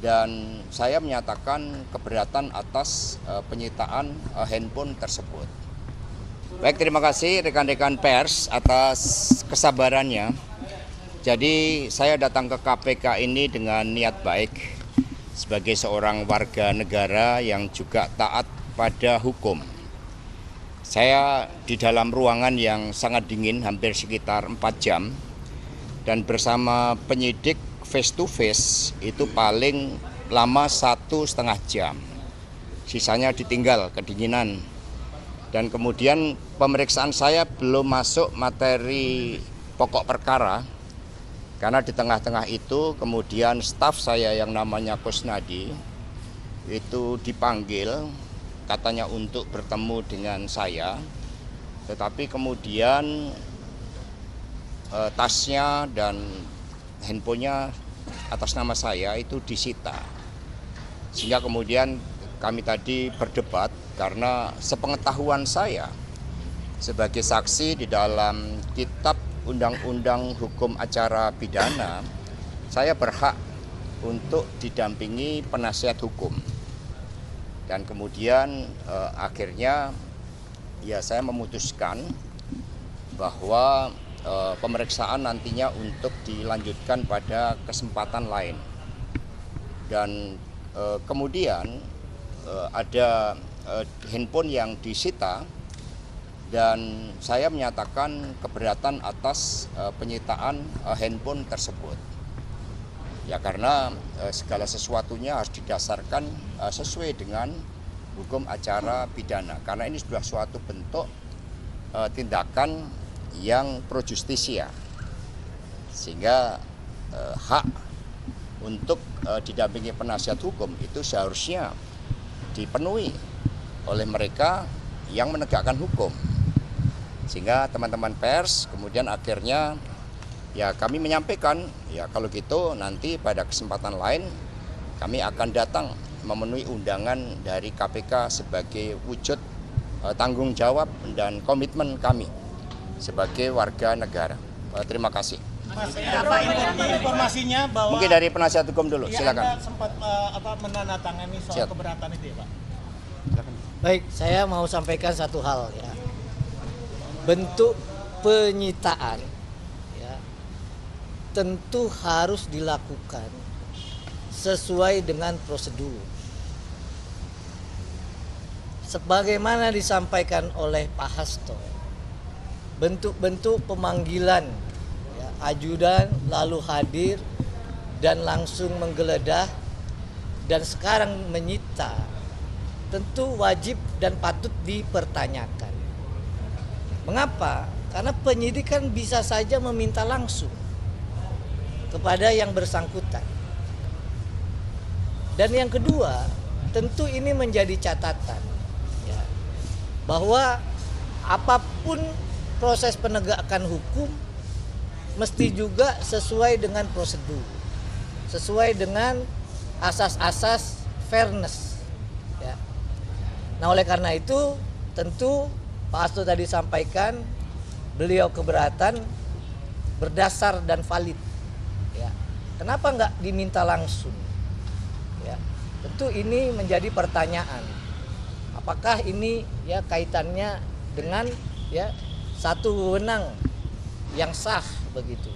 dan saya menyatakan keberatan atas penyitaan handphone tersebut. Baik, terima kasih rekan-rekan pers atas kesabarannya. Jadi saya datang ke KPK ini dengan niat baik sebagai seorang warga negara yang juga taat pada hukum. Saya di dalam ruangan yang sangat dingin hampir sekitar 4 jam dan bersama penyidik face to face itu paling lama 1,5 jam. Sisanya ditinggal kedinginan. Dan kemudian pemeriksaan saya belum masuk materi pokok perkara karena di tengah-tengah itu kemudian staf saya yang namanya Kusnadi itu dipanggil katanya untuk bertemu dengan saya, tetapi kemudian tasnya dan handphonenya atas nama saya itu disita. Sehingga kemudian kami tadi berdebat karena sepengetahuan saya sebagai saksi di dalam kitab Undang-Undang Hukum Acara Pidana, saya berhak untuk didampingi penasihat hukum. Dan kemudian akhirnya ya saya memutuskan bahwa pemeriksaan nantinya untuk dilanjutkan pada kesempatan lain. Dan kemudian ada handphone yang disita dan saya menyatakan keberatan atas penyitaan handphone tersebut. Ya karena segala sesuatunya harus didasarkan sesuai dengan hukum acara pidana. Karena ini sudah suatu bentuk tindakan yang pro justisia. Sehingga hak untuk didampingi penasihat hukum itu seharusnya dipenuhi oleh mereka yang menegakkan hukum. Sehingga teman-teman pers kemudian akhirnya ya kami menyampaikan ya kalau gitu nanti pada kesempatan lain kami akan datang memenuhi undangan dari KPK sebagai wujud tanggung jawab dan komitmen kami sebagai warga negara. Terima kasih. Mas, informasinya bahwa mungkin dari penasihat hukum dulu, ya, silakan. Anda sempat menandatangani soal keberatan itu ya, Pak? Silakan. Baik, saya mau sampaikan satu hal ya. Bentuk penyitaan ya, tentu harus dilakukan sesuai dengan prosedur. Sebagaimana disampaikan oleh Pak Hasto, bentuk-bentuk pemanggilan ya, ajudan lalu hadir dan langsung menggeledah dan sekarang menyita tentu wajib dan patut dipertanyakan. Mengapa? Karena penyidik kan bisa saja meminta langsung kepada yang bersangkutan. Dan yang kedua, tentu ini menjadi catatan ya, bahwa apapun proses penegakan hukum mesti juga sesuai dengan prosedur, sesuai dengan asas-asas fairness. Ya. Nah oleh karena itu tentu Pak Hasto tadi sampaikan beliau keberatan berdasar dan valid. Ya. Kenapa nggak diminta langsung? Ya. Tentu ini menjadi pertanyaan. Apakah ini ya kaitannya dengan ya satu wewenang yang sah begitu.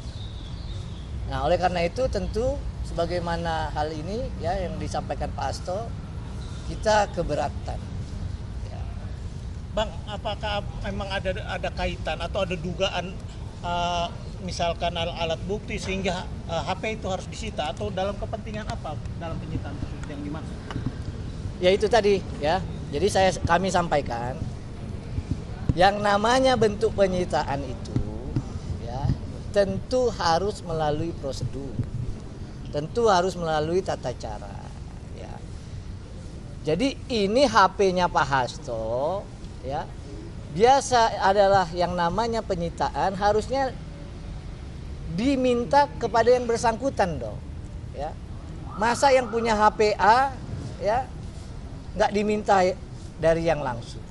Nah oleh karena itu tentu sebagaimana hal ini ya yang disampaikan Pak Hasto kita keberatan. Bang, apakah memang ada kaitan atau ada dugaan misalkan alat bukti sehingga HP itu harus disita atau dalam kepentingan apa dalam penyitaan tersebut yang dimaksud? Ya itu tadi ya. Jadi kami sampaikan yang namanya bentuk penyitaan itu ya tentu harus melalui prosedur. Tentu harus melalui tata cara ya. Jadi ini HP-nya Pak Hasto ya biasa adalah yang namanya penyitaan harusnya diminta kepada yang bersangkutan dong ya. Masa yang punya HPA ya nggak diminta dari yang langsung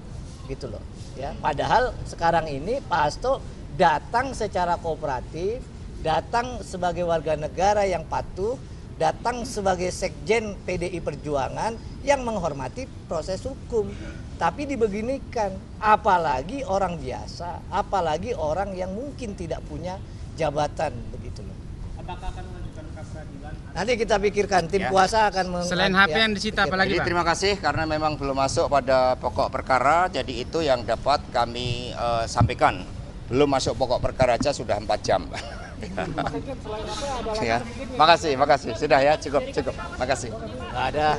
gitu loh ya. Padahal sekarang ini Pak Hasto datang secara kooperatif, datang sebagai warga negara yang patuh, datang sebagai sekjen PDI Perjuangan yang menghormati proses hukum. Tapi dibeginikan, apalagi orang biasa, apalagi orang yang mungkin tidak punya jabatan begitu loh. Apakah akan mengajukan pra peradilan? Nanti kita pikirkan, tim Ya. kuasa akan Selain HP yang disita apalagi, Jadi Bang? terima kasih karena memang belum masuk pada pokok perkara, jadi itu yang dapat kami sampaikan. Belum masuk pokok perkara aja sudah 4 jam. Ya. Makasih. Sudah ya, cukup. Makasih. Nggak ada.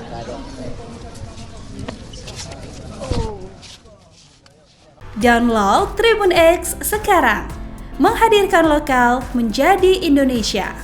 Download Tribun X sekarang, menghadirkan lokal menjadi Indonesia.